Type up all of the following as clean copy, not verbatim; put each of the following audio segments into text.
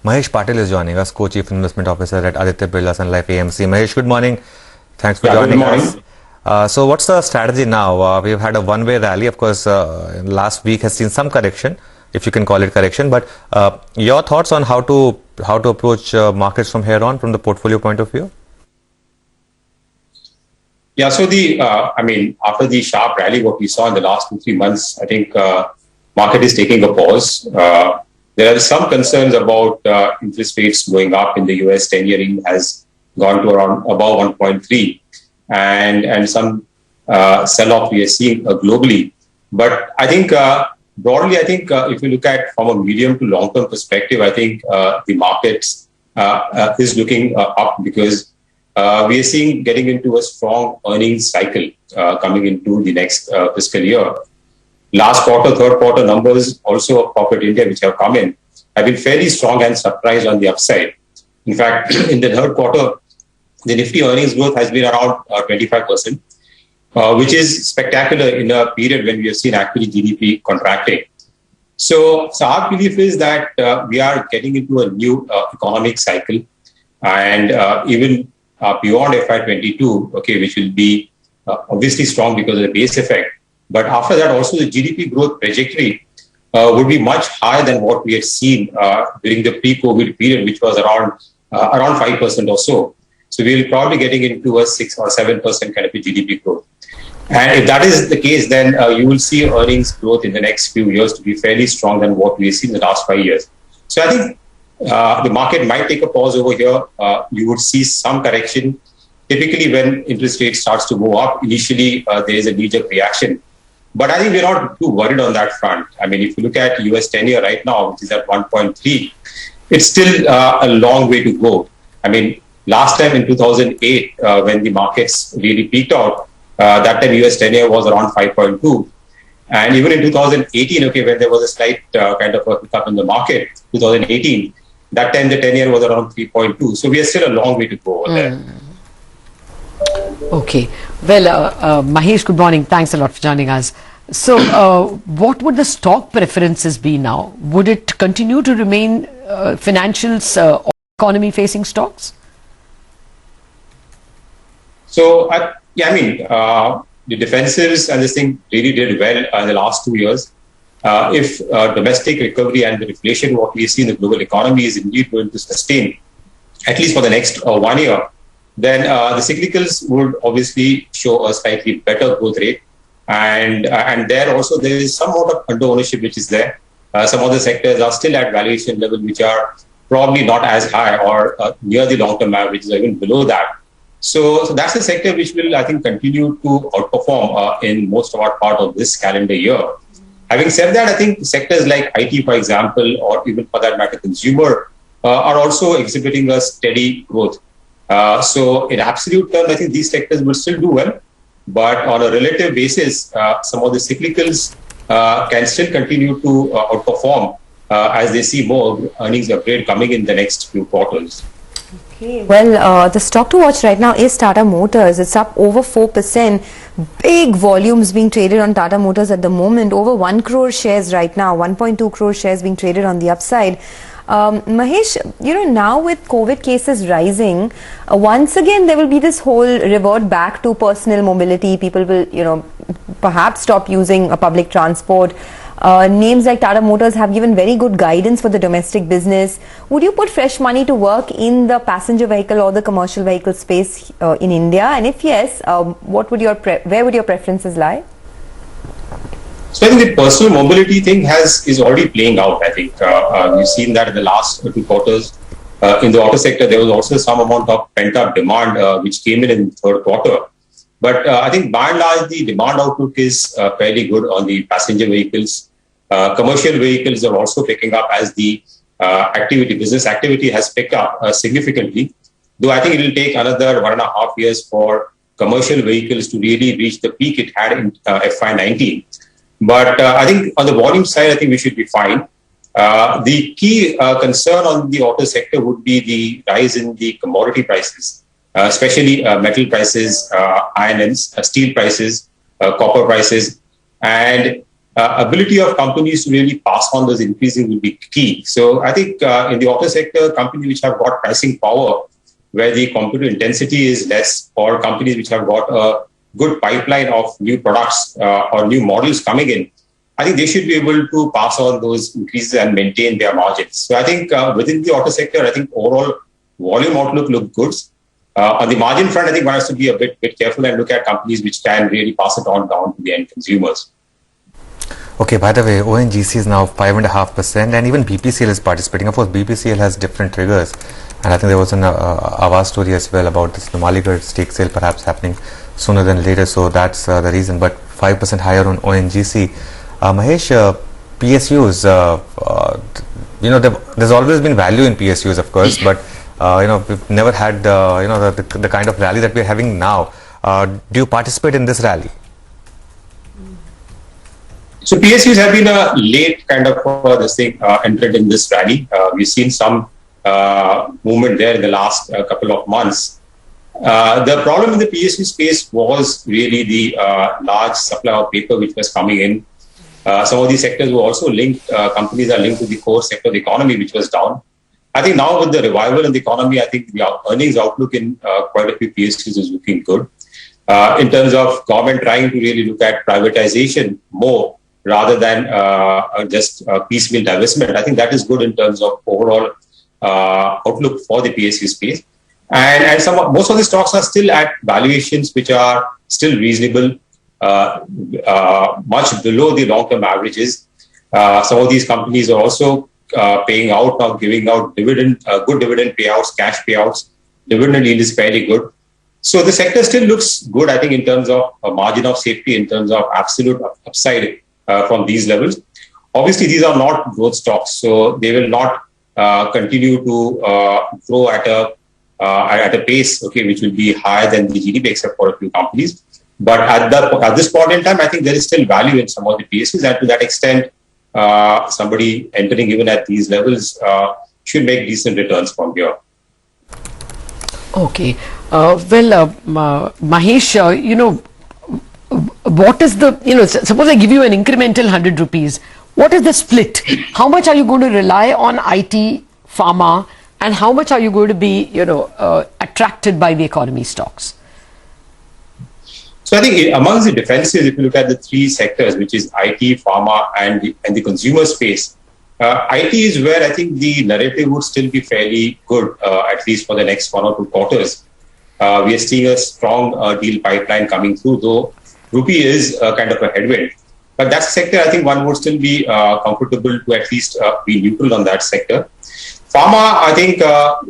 Mahesh Patil is joining us, Co-Chief Investment Officer at Aditya Birla Sun Life AMC. Mahesh, good morning. Thanks for joining us. So what's the strategy now? We've had a one-way rally. Of course, last week has seen some correction, if you can call it correction. But your thoughts on how to approach markets from here on, from the portfolio point of view? Yeah, so after the sharp rally, what we saw in the last 2-3 months, I think market is taking a pause. There are some concerns about interest rates going up in the US. 10-year yield has gone to around above 1.3, and some sell-off we are seeing globally. But I think broadly, if you look at from a medium to long-term perspective, I think the markets is looking up because we are seeing getting into a strong earnings cycle coming into the next fiscal year. Last quarter, third quarter numbers also of corporate India, which have come in, have been fairly strong and surprised on the upside. In fact, in the third quarter, the Nifty earnings growth has been around 25%, which is spectacular in a period when we have seen actually GDP contracting. So our belief is that we are getting into a new economic cycle, and even beyond FY22, which will be obviously strong because of the base effect. But after that, also the GDP growth trajectory would be much higher than what we had seen during the pre-COVID period, which was around 5% or so. So we'll probably getting into a 6 or 7% kind of a GDP growth. And if that is the case, then you will see earnings growth in the next few years to be fairly strong than what we've seen in the last 5 years. So I think the market might take a pause over here. You would see some correction. Typically, when interest rate starts to go up, initially there is a knee-jerk reaction. But I think we're not too worried on that front. I mean, if you look at US 10-year right now, which is at 1.3, it's still a long way to go. I mean, last time in 2008, when the markets really peaked out, that time US 10-year was around 5.2. And even in 2018, when there was a slight kind of a pickup in the market, 2018, that time the 10-year was around 3.2. So we are still a long way to go over there. Okay. Well, Mahesh, good morning. Thanks a lot for joining us. So what would the stock preferences be now? Would it continue to remain financials or economy-facing stocks? So, the defensives and this thing really did well in the last 2 years. If domestic recovery and the inflation, what we see in the global economy is indeed going to sustain, at least for the next 1 year, then the cyclicals would obviously show a slightly better growth rate. And there also there is some amount of under ownership which is there. Some other sectors are still at valuation level which are probably not as high or near the long-term averages or even below that. So that's the sector which will, I think, continue to outperform in most of our part of this calendar year. Having said that, I think sectors like IT, for example, or even for that matter, consumer, are also exhibiting a steady growth. So in absolute terms, I think these sectors will still do well. But on a relative basis, some of the cyclicals can still continue to outperform as they see more earnings upgrade coming in the next few quarters. Okay. Well, the stock to watch right now is Tata Motors. It's up over 4%. Big volumes being traded on Tata Motors at the moment. Over 1 crore shares right now. 1.2 crore shares being traded on the upside. Mahesh, now with COVID cases rising, once again there will be this whole revert back to personal mobility. People will, perhaps stop using a public transport. Names like Tata Motors have given very good guidance for the domestic business. Would you put fresh money to work in the passenger vehicle or the commercial vehicle space in India? And if yes, where would your preferences lie? So I think the personal mobility thing is already playing out. I think we've seen that in the last 2 quarters. In the auto sector, there was also some amount of pent-up demand which came in the third quarter. But I think by and large, the demand outlook is fairly good on the passenger vehicles. Commercial vehicles are also picking up as the business activity has picked up significantly. Though I think it will take another 1.5 years for commercial vehicles to really reach the peak it had in FY19. But I think on the volume side, I think we should be fine. The key concern on the auto sector would be the rise in the commodity prices, especially metal prices, iron and steel prices, copper prices. And ability of companies to really pass on those increases will be key. So I think in the auto sector, companies which have got pricing power, where the competitive intensity is less, or companies which have got a good pipeline of new products or new models coming in, I think they should be able to pass on those increases and maintain their margins. So I think within the auto sector, I think overall volume outlook look good. On the margin front, I think one has to be a bit careful and look at companies which can really pass it on down to the end consumers. Okay, by the way, ONGC is now 5.5%, and even BPCL is participating. Of course, BPCL has different triggers, and I think there was an Aavas story as well about this Numaligarh stake sale perhaps happening sooner than later, so that's the reason. But 5% higher on ONGC. Mahesh, PSUs, there's always been value in PSUs, of course, but we've never had the kind of rally that we're having now. Do you participate in this rally? So PSUs have been a late kind of entered in this rally. We've seen some movement there in the last couple of months. The problem in the PSU space was really the large supply of paper which was coming in. Some of these sectors were also linked, companies are linked to the core sector of the economy, which was down. I think now with the revival in the economy, I think the earnings outlook in quite a few PSUs is looking good. In terms of government trying to really look at privatization more rather than just piecemeal divestment, I think that is good in terms of overall outlook for the PSU space. And most of the stocks are still at valuations which are still reasonable, much below the long-term averages. Some of these companies are also paying out or giving out dividend, good dividend payouts, cash payouts. Dividend yield is fairly good. So the sector still looks good, I think, in terms of a margin of safety, in terms of absolute upside from these levels. Obviously, these are not growth stocks, so they will not continue to grow at a pace, which will be higher than the GDP, except for a few companies. But at this point in time, I think there is still value in some of the PSUs, and to that extent, somebody entering even at these levels should make decent returns from here. Okay. Mahesh, what is the, suppose I give you an incremental 100 rupees, what is the split? How much are you going to rely on IT, pharma, and how much are you going to be, attracted by the economy stocks? So I think amongst the defenses, if you look at the three sectors, which is IT, pharma, and the consumer space, IT is where I think the narrative would still be fairly good, at least for the next 1 or 2 quarters. We are seeing a strong deal pipeline coming through, though rupee is kind of a headwind. But that sector, I think one would still be comfortable to at least be neutral on that sector. Pharma, I think,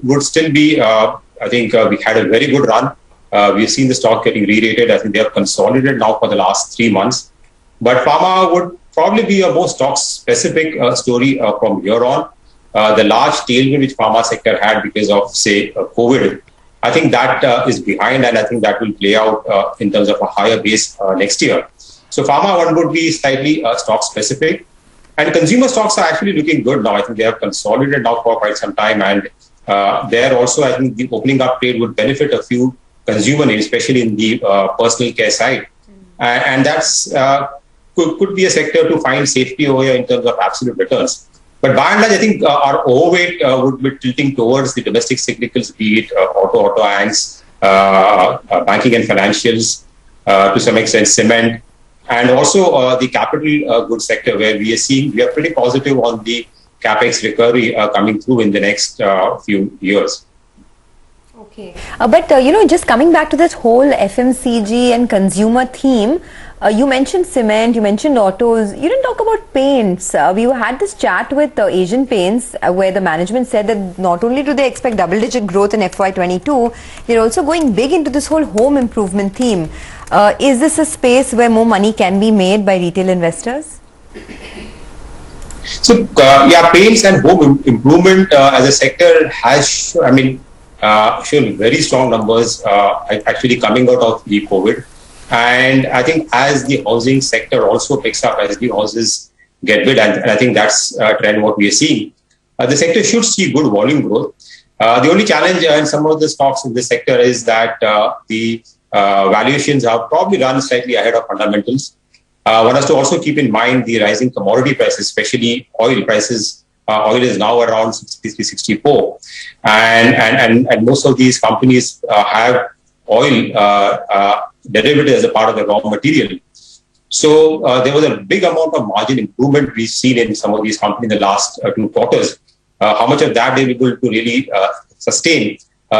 would still be, we had a very good run. We've seen the stock getting re-rated. I think they have consolidated now for the last 3 months. But pharma would probably be a more stock-specific story from here on. The large tailwind which pharma sector had because of, say, COVID, I think that is behind, and I think that will play out in terms of a higher base next year. So pharma one would be slightly stock-specific. And consumer stocks are actually looking good now. I think they have consolidated now for quite some time. And there also, I think the opening up trade would benefit a few consumer names, especially in the personal care side. And that's could be a sector to find safety over here in terms of absolute returns. But by and large, I think our overweight would be tilting towards the domestic cyclicals, be it auto anchors, banking and financials, to some extent cement, and also the capital goods sector, where we are pretty positive on the capex recovery coming through in the next few years. Okay, but just coming back to this whole FMCG and consumer theme, you mentioned cement, you mentioned autos, you didn't talk about paints. We had this chat with Asian Paints where the management said that not only do they expect double-digit growth in FY22, they're also going big into this whole home improvement theme. Is this a space where more money can be made by retail investors? So, paints and home improvement as a sector has, shown very strong numbers actually coming out of the COVID. And I think as the housing sector also picks up, as the houses get built, and I think that's a trend what we are seeing, the sector should see good volume growth. The only challenge in some of the stocks in this sector is that the valuations have probably run slightly ahead of fundamentals. One has to also keep in mind the rising commodity prices, especially oil prices. Oil is now around 63, 64. And most of these companies have oil derivatives as a part of the raw material. So there was a big amount of margin improvement we've seen in some of these companies in the last 2 quarters. How much of that they're able to really sustain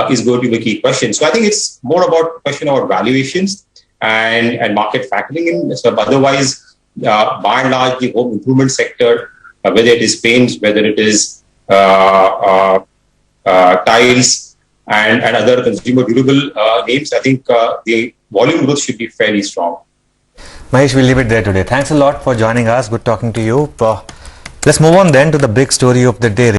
is going to be a key question. So I think it's more about a question of valuations and market factoring in. So otherwise, by and large, the home improvement sector, whether it is paints, whether it is tiles and other consumer durable names, I think the volume growth should be fairly strong. Mahesh, we'll leave it there today. Thanks a lot for joining us. Good talking to you. Let's move on then to the big story of the day.